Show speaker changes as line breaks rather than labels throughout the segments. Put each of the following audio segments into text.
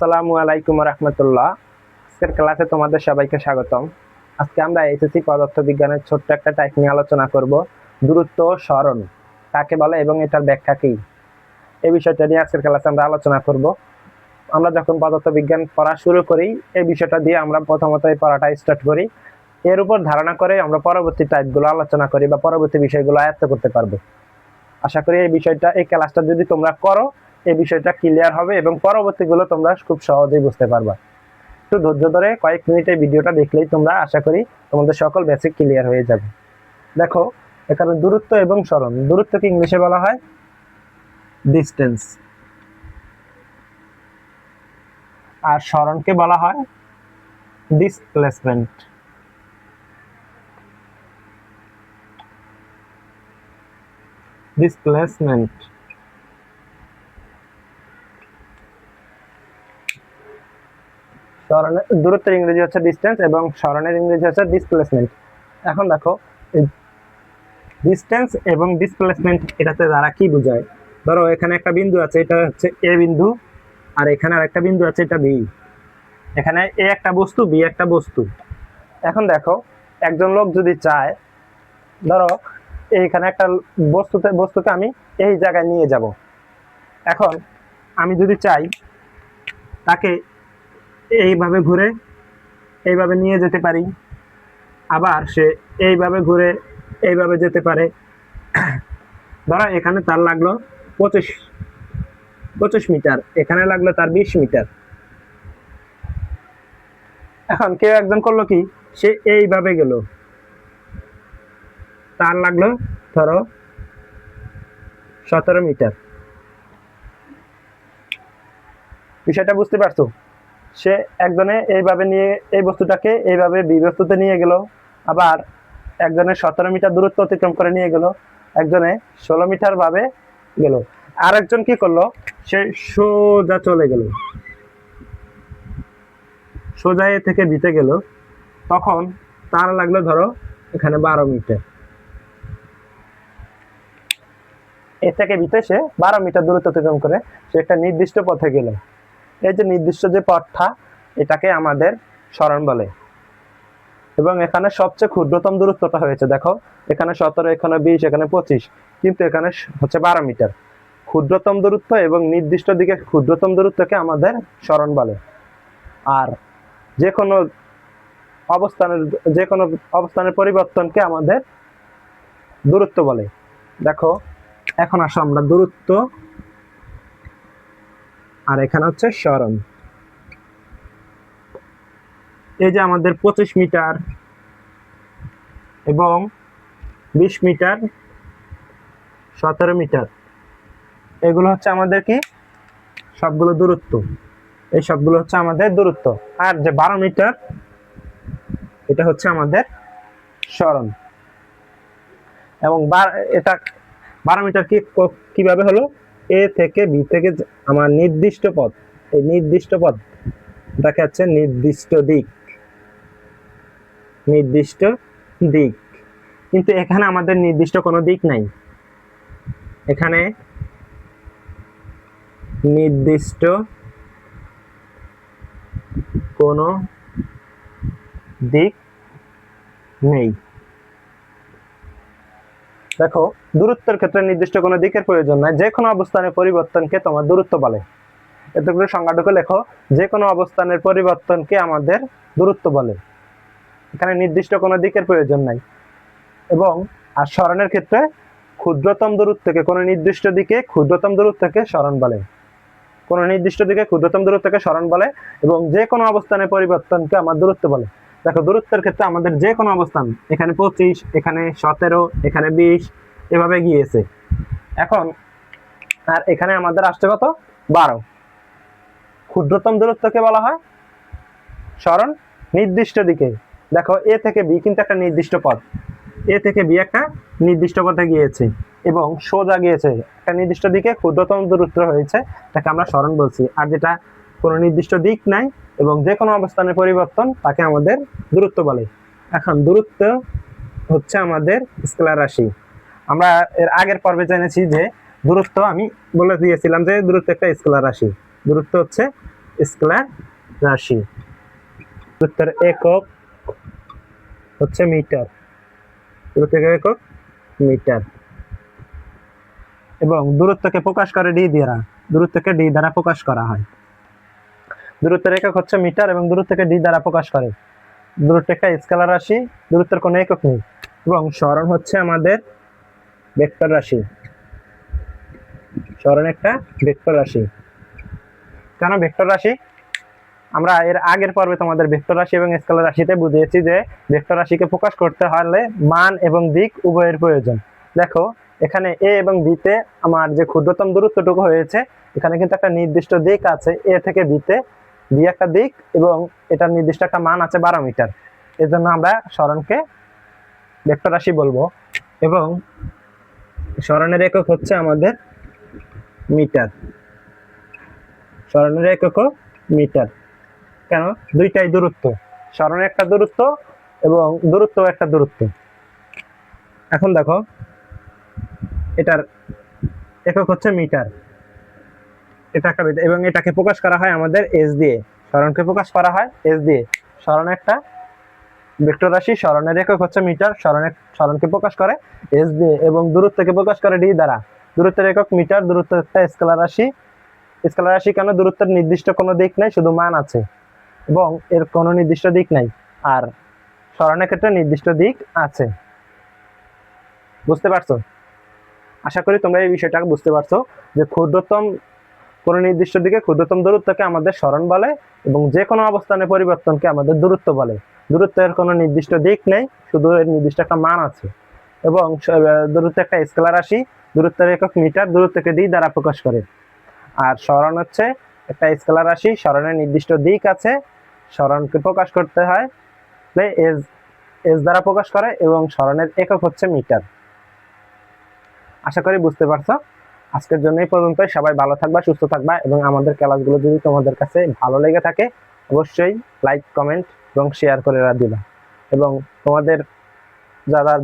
আসসালামু আলাইকুম রাহমাতুল্লাহ। আজকের ক্লাসে তোমাদের সবাইকে স্বাগতম। আজকে আমরা এসএসসি পদার্থবিজ্ঞানের ছোট্ট একটা টাইপ নিয়ে আলোচনা করব। দূরত্ব ও সরণ কাকে বলে এবং এটার ব্যাখ্যা কি, এই বিষয়টা নিয়ে আজকের ক্লাসে আমরা আলোচনা করব। আমরা যখন পদার্থবিজ্ঞান পড়া শুরু করি, এই বিষয়টা দিয়ে আমরা প্রথমত এই পড়াটা স্টার্ট করি। এর উপর ধারণা করে আমরা পরবর্তী টাইপগুলো আলোচনা করি বা পরবর্তী বিষয়গুলো আয়ত্ত করতে পারবো। আশা করি এই ক্লাসটা যদি তোমরা করো, এই বিষয়টা ক্লিয়ার হবে এবং পরবর্তীগুলো তোমরা খুব সহজেই বুঝতে পারবা। একটু ধৈর্য ধরে কয়েক মিনিটের ভিডিওটা দেখলেই তোমরা আশা করি তোমাদের সকল বেসিক ক্লিয়ার হয়ে যাবে। দেখো, এখানে দূরত্ব এবং সরণ। দূরত্বকে ইংলিশে বলা হয় ডিস্টেন্স, আর সরণকে বলা হয় ডিসপ্লেসমেন্ট। ডিসপ্লেসমেন্ট দূরত্বের ইংরেজি হচ্ছে ডিস্টেন্স এবং সরণের ইংরেজি হচ্ছে ডিসপ্লেসমেন্ট। এখন দেখো, ডিস্টেন্স এবং ডিসপ্লেসমেন্ট এটাতে দ্বারা কি বোঝায়। ধরো এখানে একটা বিন্দু আছে, এটা হচ্ছে এ বিন্দু, আর এখানে আরেকটা বিন্দু আছে, এটা বি। এখানে এ একটা বস্তু, বি একটা বস্তু। এখন দেখো, একজন লোক যদি চায়, ধরো এইখানে একটা বস্তুকে আমি এই জায়গায় নিয়ে যাব। এখন আমি যদি চাই তাকে এইভাবে ঘুরে এইভাবে নিয়ে যেতে পারি, আবার সে এইভাবে ঘুরে এইভাবে যেতে পারে। ধরো এখানে তার লাগলো 25 মিটার, এখানে লাগলো তার 20 মিটার। এখন কেউ একজন করলো কি, সে এইভাবে গেল, তার লাগলো ধরো 17 মিটার। বিষয়টা বুঝতে পারছো? সে একজনে এইভাবে নিয়ে এই বস্তুটাকে এইভাবে বি বস্তুতে নিয়ে গেল, আবার একজনে 17 মিটার দূরত্ব অতিক্রম করে নিয়ে গেল, একজনে 16 মিটার ভাবে গেল। আর একজন কি করলো, সে সোজা চলে গেল, সোজা এ থেকে বিতে গেল। তখন তার লাগলো ধরো এখানে 12 মিটার। এ থেকে বিতে সে 12 মিটার দূরত্ব অতিক্রম করে সে একটা নির্দিষ্ট পথে গেল। এই যে নির্দিষ্ট যে পথটা, এটাকে আমাদের সরণ বলে। এবং এখানে সবচেয়ে ক্ষুদ্রতম দূরত্বটা হয়েছে, দেখো এখানে 17, এখানে 20, এখানে 25, কিন্তু এখানে হচ্ছে 12 মিটার। ক্ষুদ্রতম দূরত্ব এবং নির্দিষ্ট দিকে ক্ষুদ্রতম দূরত্বকে আমাদের সরণ বলে। আর যে কোনো অবস্থানের পরিবর্তনকে আমাদের দূরত্ব বলে। দেখো, এখন আসো আমরা দূরত্ব আর এখানে হচ্ছে সরণ। এই যে আমাদের 25 মিটার এবং 20 মিটার, 17 মিটার, এগুলো হচ্ছে আমাদের কি, সবগুলো দূরত্ব। এই সবগুলো হচ্ছে আমাদের দূরত্ব। আর যে 12 মিটার, এটা হচ্ছে আমাদের সরণ। এবং এটা 12 মিটার কিভাবে হলো, এ থেকে বি থেকে আমার নির্দিষ্ট পথ, এই নির্দিষ্ট পথ দেখা যাচ্ছে নির্দিষ্ট দিক, নির্দিষ্ট দিক। কিন্তু এখানে আমাদের নির্দিষ্ট কোনো দিক নাই, এখানে নির্দিষ্ট কোনো দিক নেই। দেখো, দূরত্বের ক্ষেত্রে নির্দিষ্ট কোনো দিকের প্রয়োজন নাই, যে কোনো অবস্থানের পরিবর্তনকে তোমার দূরত্ব বলে। এতে করে সংজ্ঞাটুকু লেখো, যে কোনো অবস্থানের পরিবর্তনকে আমাদের দূরত্ব বলে। এখানে নির্দিষ্ট কোনো দিকের প্রয়োজন নাই। এবং আর সরণের ক্ষেত্রে ক্ষুদ্রতম দূরত্বকে কোনো নির্দিষ্ট দিকে ক্ষুদ্রতম দূরত্বকে সরণ বলে, কোনো নির্দিষ্ট দিকে ক্ষুদ্রতম দূরত্বকে সরণ বলে। এবং যে কোনো অবস্থানের পরিবর্তনকে আমার দূরত্ব বলে। দেখো, দূরত্বের ক্ষেত্রে আমাদের যে কোনো অবস্থান, এখানে 25, এখানে 17, এখানে 20, এভাবে গিয়েছে। এখন আর এখানে আমাদের আসছে কত, 12। ক্ষুদ্রতম দূরত্বকে বলা হয় সরণ নির্দিষ্ট দিকে। দেখো, এ থেকে বি কিন্তু একটা নির্দিষ্ট পথ, এ থেকে বি একটা নির্দিষ্ট পথে গিয়েছে এবং সোজা গিয়েছে একটা নির্দিষ্ট দিকে, ক্ষুদ্রতম দূরত্ব হয়েছে, তাকে আমরা সরণ বলছি। আর যেটা কোনো নির্দিষ্ট দিক নাই এবং যে কোনো অবস্থানের পরিবর্তন, তাকে আমাদের দূরত্ব বলে। এখন দূরত্ব হচ্ছে আমাদের স্কেলার রাশি। আমরা এর আগের পর্বে জেনেছি যে দূরত্ব, আমি বলে দিয়েছিলাম যে দূরত্ব একটা স্কেলার রাশি। দূরত্ব হচ্ছে স্কেলার রাশি। দূরত্বের একক হচ্ছে মিটার, দূরত্বের একক মিটার। এবং দূরত্বকে প্রকাশ করে ডি দ্বারা, দূরত্বকে ডি দ্বারা প্রকাশ করা হয়। দূরত্বের একক হচ্ছে মিটার এবং দূরত্বকে ডি দ্বারা প্রকাশ করে। দূরত্ব একটা স্কেলার রাশি, দূরত্বের কোনো একক নেই এবং সরণ হচ্ছে আমাদের ভেক্টর রাশি। সরণ একটা ভেক্টর রাশি। কেন ভেক্টর রাশি? আমরা এর আগের পর্বে তোমাদের ভেক্টর রাশি এবং স্কেলার রাশিতে বুঝিয়েছি যে ভেক্টর রাশিকে প্রকাশ করতে হলে মান এবং দিক উভয়ের প্রয়োজন। দেখো এখানে এ এবং বি তে আমার যে ক্ষুদ্রতম দূরত্বটুকু হয়েছে, এখানে কিন্তু একটা নির্দিষ্ট দিক আছে, এ থেকে বিতে বি একটা দিক এবং এটার নির্দিষ্ট একটা মান আছে 12 মিটার। এজন্য আমরা সরণকে ভেক্টর রাশি বলবো এবং সরণের একক হচ্ছে আমাদের মিটার। সরণের একক মিটার। কেন? দুইটাই দূরত্ব, সরণের একটা দূরত্ব এবং দূরত্ব একটা দূরত্ব। এখন দেখো এটার একক হচ্ছে মিটার, এটা একটা এবং এটাকে প্রকাশ করা হয় আমাদের এস দিয়ে, সরণকে প্রকাশ করা হয় এস দিয়ে। সরণ একটা ভেক্টর রাশি, সরণের একক হচ্ছে মিটার, সরণকে প্রকাশ করে এস দিয়ে এবং দূরত্বকে প্রকাশ করে ডি দ্বারা। দূরত্বের একক মিটার, দূরত্ব একটা স্কেলার রাশি। স্কেলার রাশি কেন? দূরত্বের নির্দিষ্ট কোনো দিক নাই, শুধু মান আছে এবং এর কোনো নির্দিষ্ট দিক নাই। আর সরণের ক্ষেত্রে নির্দিষ্ট দিক আছে। বুঝতে পারছো? আশা করি তোমরা এই বিষয়টা বুঝতে পারছো যে ক্ষুদ্রতম কোনো নির্দিষ্ট দিকে ক্ষুদ্রতম দূরত্বকে আমাদের সরণ বলে এবং যে কোনো অবস্থানের পরিবর্তনকে আমাদের দূরত্ব বলে। দূরত্বের কোনো নির্দিষ্ট দিক নেই, শুধু এর নির্দিষ্ট একটা মান আছে এবং দূরত্ব একটা স্কেলার রাশি, দূরত্বের একক মিটার, দূরত্বকে ডি দ্বারা প্রকাশ করে। আর সরণ হচ্ছে একটা স্কেলার রাশি, সরণের নির্দিষ্ট দিক আছে, সরণকে প্রকাশ করতে হয় এস দ্বারা প্রকাশ করে এবং সরণের একক হচ্ছে মিটার। আশা করি বুঝতে পারছো। আজকের জন্য এই পর্যন্তই। সবাই ভালো থাকবা, সুস্থ থাকবা এবং আমাদের ক্লাসগুলো যদি তোমাদের কাছে ভালো লেগে থাকে অবশ্যই লাইক, কমেন্ট এবং শেয়ার করে দিবা এবং তোমাদের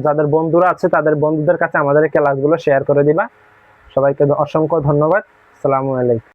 যাদের বন্ধুরা আছে তাদের বন্ধুদের কাছে আমাদের এই ক্লাসগুলো শেয়ার করে দিবা। সবাইকে অসংখ্য ধন্যবাদ। আসসালামু আলাইকুম।